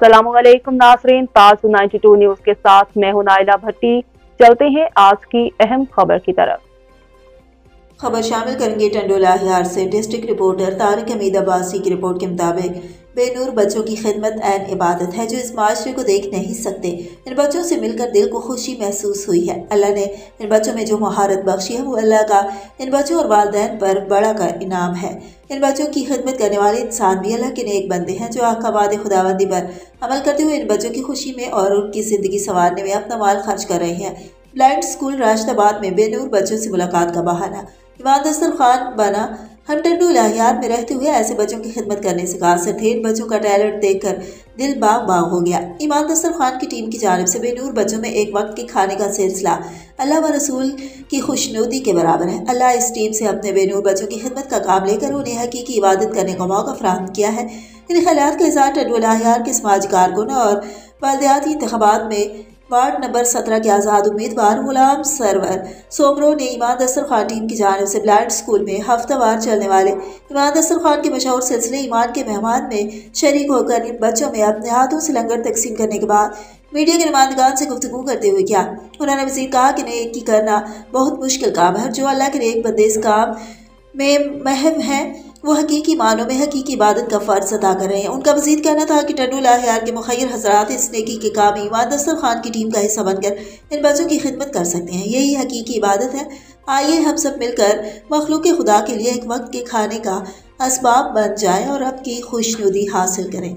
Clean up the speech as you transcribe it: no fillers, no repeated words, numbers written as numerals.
अस्सलाम वालेकुम नाज़रीन, ताज़ 92 न्यूज़ के साथ मैं हूं नाइला भट्टी। चलते हैं आज की अहम खबर की तरफ। खबर शामिल करेंगे टंडोला हियार से। डिस्ट्रिक्ट रिपोर्टर तारिक हमीद अब्बासी की रिपोर्ट के मुताबिक बेनूर बच्चों की खिदमत ऐन इबादत है जो इस माशरे को देख नहीं सकते। इन बच्चों से मिलकर दिल को खुशी महसूस हुई है। अल्लाह ने इन बच्चों में जो महारत बख्शी है वो अल्लाह का इन बच्चों और वालिदैन पर बड़ा का इनाम है। इन बच्चों की खिदमत करने वाले इंसान भी अल्लाह के नेक बंदे हैं जो आका वादे खुदाबंदी पर अमल करते हुए इन बच्चों की खुशी में और उनकी ज़िंदगी संवारने में अपना माल खर्च कर रहे हैं। ब्लाइंड स्कूल राशिदाबाद में बेनूर बच्चों से मुलाकात का बहाना। इमाम दस्तरखान बना। हम टंडोला हियार में रहते हुए ऐसे बच्चों की खिदमत करने से कासिर थे। इन बच्चों का टैलेंट देखकर दिल बाग बाग हो गया। इमाम दस्तरखान की टीम की जानिब से बेनूर बच्चों में एक वक्त के खाने का सिलसिला अल्लाह व रसूल की खुशनुदी के बराबर है। अल्लाह इस टीम से अपने बेनूर बच्चों की खिदमत का काम लेकर उन्हें हकीकी इबादत करने का मौका फराहम किया है। इन ख्यालात के साथ टंडोला हियार के समाजी कारकुन और बल्दियाती इंतखाबात में वार्ड नंबर 17 के आज़ाद उम्मीदवार गुलाम सरवर सोमरो ने इमाम दस्तरखान टीम की जानिब से ब्लाइंड स्कूल में हफ्तावार चलने वाले इमाम दस्तरखान के मशहूर सिलसिले ईमान के मेहमान में शरीक होकर इन बच्चों में अपने हाथों से लंगर तकसीम करने के बाद मीडिया के नुमाइंदगान से गुफ्तगू करते हुए किया। उन्होंने मज़ीद कहा कि नेकी करना बहुत मुश्किल काम है। जो अल्लाह के नेक बंदे इस काम में महव हैं वो हकीकी मानों में हकीकी इबादत का फ़र्ज अदा कर रहे हैं। उनका मज़ीद कहना था कि टंडोला हियार के मुखय्यर हज़रात इस नेकी के काम इमाम दस्तरखान की टीम का हिस्सा बनकर इन बच्चों की खिदमत कर सकते हैं। यही हकीकी इबादत है। आइए हम सब मिलकर मखलूक खुदा के लिए एक वक्त के खाने का असबाब बन जाएं और अब की खुशनुदी हासिल करें।